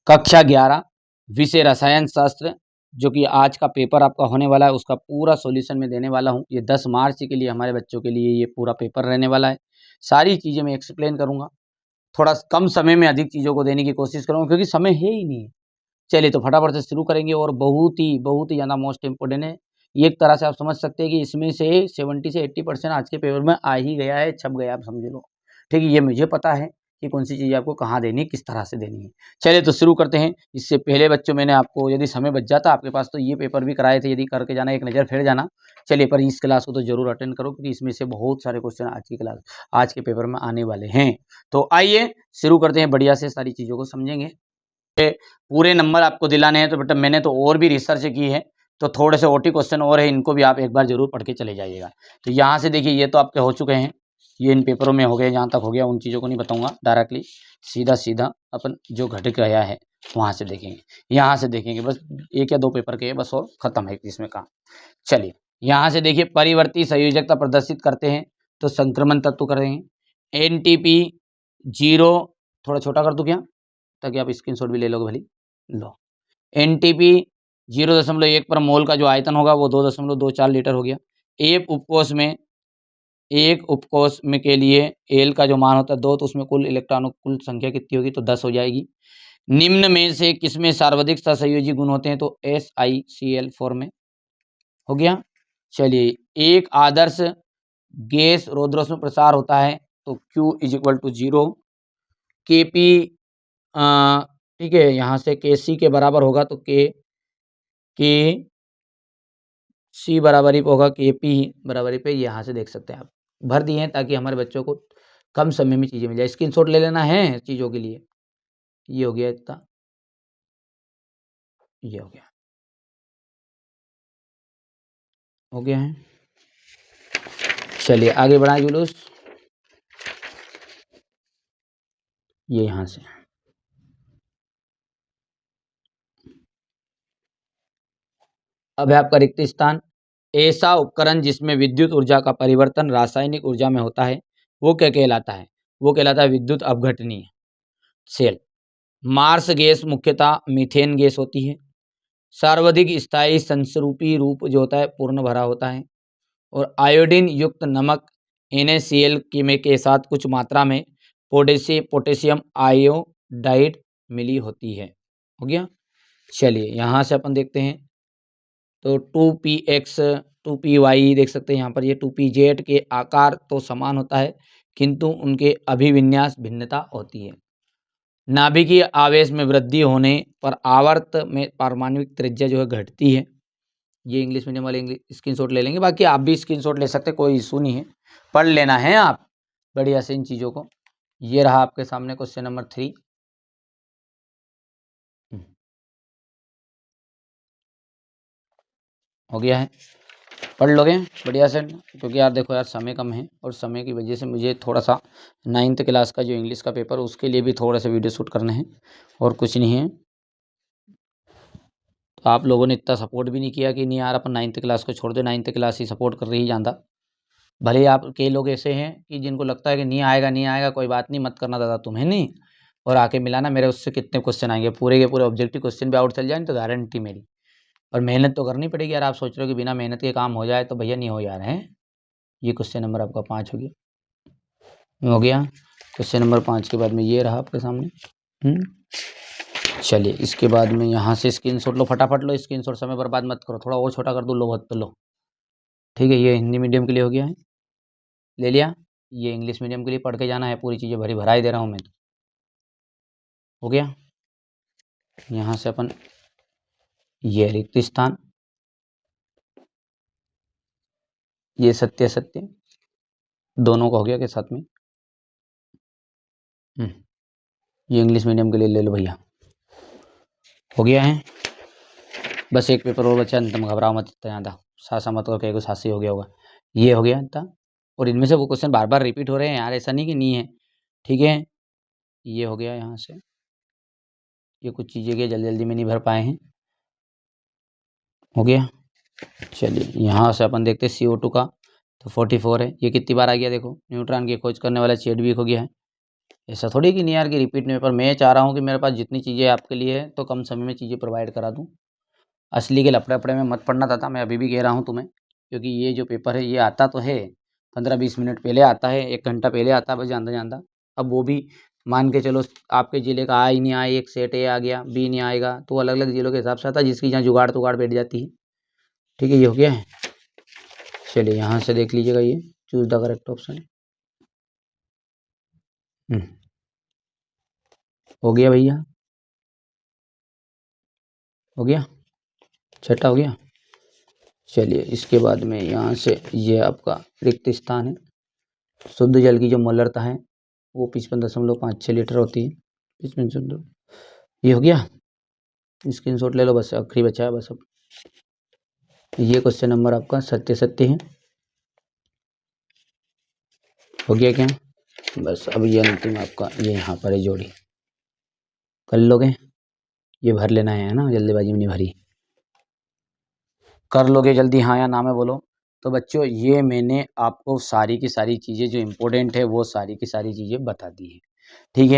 कक्षा 11 विषय रसायन शास्त्र, जो कि आज का पेपर आपका होने वाला है, उसका पूरा सॉल्यूशन मैं देने वाला हूँ। ये 10 मार्च के लिए हमारे बच्चों के लिए ये पूरा पेपर रहने वाला है। सारी चीज़ें मैं एक्सप्लेन करूँगा, थोड़ा कम समय में अधिक चीज़ों को देने की कोशिश करूँगा क्योंकि समय है ही नहीं है। चलिए तो फटाफट से शुरू करेंगे और बहुत ही ज़्यादा मोस्ट इम्पोर्टेंट है। ये एक तरह से आप समझ सकते हैं कि इसमें से 70 से 80% आज के पेपर में आ ही गया है, छप गया, आप समझ लो। ठीक है, ये मुझे पता है कि कौन सी चीज़ आपको कहाँ देनी है, किस तरह से देनी है। चलिए तो शुरू करते हैं। इससे पहले बच्चों मैंने आपको यदि समय बच जाता आपके पास तो ये पेपर भी कराए थे, यदि करके जाना, एक नज़र फेर जाना। चलिए पर इस क्लास को तो ज़रूर अटेंड करो क्योंकि इसमें से बहुत सारे क्वेश्चन आज के पेपर में आने वाले हैं। तो आइए शुरू करते हैं, बढ़िया से सारी चीज़ों को समझेंगे। पूरे नंबर आपको दिलाने हैं तो बेटा मैंने तो और भी रिसर्च की है, तो थोड़े से ओटी क्वेश्चन और है, इनको भी आप एक बार जरूर पढ़ के चले जाइएगा। तो यहाँ से देखिए, ये तो आपके हो चुके हैं, ये इन पेपरों में हो गए, जहाँ तक हो गया उन चीज़ों को नहीं बताऊंगा डायरेक्टली, सीधा अपन जो घट गया है वहाँ से देखेंगे। यहाँ से देखेंगे, बस एक या दो पेपर के बस और खत्म है इसमें काम। चलिए यहाँ से देखिए, परिवर्ती संयोजकता प्रदर्शित करते हैं तो संक्रमण तत्व करेंगे। एनटीपी 0, थोड़ा छोटा कर दूं क्या ताकि आप स्क्रीनशॉट भी ले लोगे भली। लो, एनटीपी 0.1 पर मोल का जो आयतन होगा वो 2.24 लीटर हो गया। एक उपकोष में के लिए एल का जो मान होता है 2, तो उसमें कुल इलेक्ट्रॉनों कुल संख्या कितनी होगी, तो 10 हो जाएगी। निम्न में से किसमें सर्वाधिक सहसंयोजी गुण होते हैं, तो SiCl4 में हो गया। चलिए, एक आदर्श गैस रौद्रोष्म में प्रसार होता है तो Q = 0, Kp ठीक है, यहाँ से Kc के बराबर होगा तो Kc बराबरी पे होगा Kp बराबरी पे, यहाँ से देख सकते हैं आप, भर दिए हैं ताकि हमारे बच्चों को कम समय में चीज़ें मिल जाए। स्क्रीनशॉट ले लेना है चीज़ों के लिए। ये हो गया इतना, ये हो गया है। चलिए आगे बढ़ाएं जुलूस, ये यहाँ से अब है आपका रिक्त स्थान। ऐसा उपकरण जिसमें विद्युत ऊर्जा का परिवर्तन रासायनिक ऊर्जा में होता है वो क्या कहलाता है, वो कहलाता है विद्युत अपघटनीय सेल। मार्स गैस मुख्यतः मीथेन गैस होती है। सर्वाधिक स्थायी संसरूपी रूप जो होता है पूर्ण भरा होता है। और आयोडीन युक्त नमक NaCl के साथ कुछ मात्रा में पोटेशियम आयोडाइड मिली होती है। हो गया। चलिए यहाँ से अपन देखते हैं तो 2px 2py देख सकते हैं यहाँ पर, ये 2pz के आकार तो समान होता है किंतु उनके अभिविन्यास भिन्नता होती है। नाभिकीय आवेश में वृद्धि होने पर आवर्त में पारमाणविक त्रिज्या जो है घटती है। ये इंग्लिश मीडियम वाले स्क्रीनशॉट ले लेंगे, बाकी आप भी स्क्रीनशॉट ले सकते हैं, कोई इशू नहीं है, पढ़ लेना है आप बढ़िया से इन चीज़ों को। ये रहा आपके सामने क्वेश्चन नंबर 3। हो गया है, पढ़ लोगे बढ़िया से, क्योंकि यार देखो यार समय कम है और समय की वजह से मुझे थोड़ा सा 9th क्लास का जो इंग्लिश का पेपर उसके लिए भी थोड़ा सा वीडियो शूट करना है और कुछ नहीं है। तो आप लोगों ने इतना सपोर्ट भी नहीं किया कि नहीं यार अपन 9th क्लास को छोड़ दे, 9th क्लास ही सपोर्ट कर रही जाता। भले आप कई लोग ऐसे हैं कि जिनको लगता है कि नहीं आएगा कोई बात नहीं, मत करना दादा तुम्हें नहीं, और आके मिलाना मेरे उससे कितने क्वेश्चन आएंगे, पूरे के पूरे ऑब्जेक्टिव क्वेश्चन भी आउट चल जाए तो गारंटी मेरी। और मेहनत तो करनी पड़ेगी यार, आप सोच रहे हो कि बिना मेहनत के काम हो जाए तो भैया नहीं हो जा रहे हैं। ये क्वेश्चन नंबर आपका 5 हो गया। क्वेश्चन नंबर 5 के बाद में ये रहा आपके सामने। चलिए इसके बाद में यहाँ से स्क्रीनशॉट लो, फटाफट लो स्क्रीनशॉट, समय बर्बाद मत करो, थोड़ा और छोटा कर दो, लो बहुत तो लो। ठीक है, ये हिंदी मीडियम के लिए हो गया है, ले लिया। ये इंग्लिश मीडियम के लिए पढ़ के जाना है, पूरी चीज़ें भरा ही दे रहा हूँ मैं। हो गया। यहाँ से अपन ये रिक्त स्थान, ये सत्य दोनों का हो गया के साथ में। ये इंग्लिश मीडियम के लिए ले लो भैया, हो गया है। बस एक पेपर और बचा, अंतम घबराओ मत, इतना ज़्यादा सासा मत करके कुछ हास्य हो गया होगा। ये हो गया था, और इनमें से वो क्वेश्चन बार बार रिपीट हो रहे हैं यार, ऐसा नहीं कि नहीं है। ठीक है, ये हो गया। यहाँ से ये कुछ चीज़ें के जल्दी में नहीं भर पाए हैं। हो गया। चलिए यहाँ से अपन देखते हैं CO2 का, तो 44 है। ये कितनी बार आ गया देखो, न्यूट्रॉन की खोज करने वाला चेडविक हो गया है। ऐसा थोड़ी कि नहीं यार कि रिपीट में पेपर, मैं चाह रहा हूँ कि मेरे पास जितनी चीज़ें आपके लिए है तो कम समय में चीज़ें प्रोवाइड करा दूँ। असली के लफड़े-वफड़े में मत पड़ना दादा, मैं अभी भी कह रहा हूँ तुम्हें, क्योंकि ये जो पेपर है ये आता तो है 15-20 मिनट पहले आता है, 1 घंटा पहले आता है बस जानता-जानता। अब वो भी मान के चलो आपके ज़िले का आ ही नहीं आया, एक सेट ए आ गया, बी नहीं आएगा, तो अलग-अलग ज़िलों के हिसाब से आता है जिसकी जहाँ जुगाड़-तुगाड़ बैठ जाती है। ठीक है, ये हो गया है? चलिए यहाँ से देख लीजिएगा ये चूज़ द करेक्ट ऑप्शन। हुँ, हो गया भैया, हो गया? छठा हो गया? चलिए इसके बाद में यहाँ से ये आपका रिक्त स्थान है। शुद्ध जल की जो मोलरता है वो 55.56 लीटर होती है। 55 ये हो गया? स्क्रीनशॉट ले लो बस, आखिरी बचा है बस अब। ये क्वेश्चन नंबर आपका सत्य है। हो गया क्या? बस अब ये अंतिम आपका ये यहाँ पर है जोड़ी। कर लोगे? ये भर लेना है ना, जल्दीबाजी में नहीं भरी। कर लोगे जल्दी हाँ या ना में बोलो। तो बच्चों ये मैंने आपको सारी की सारी चीज़ें जो इम्पोर्टेंट है वो सारी की सारी चीज़ें बता दी है। ठीक है?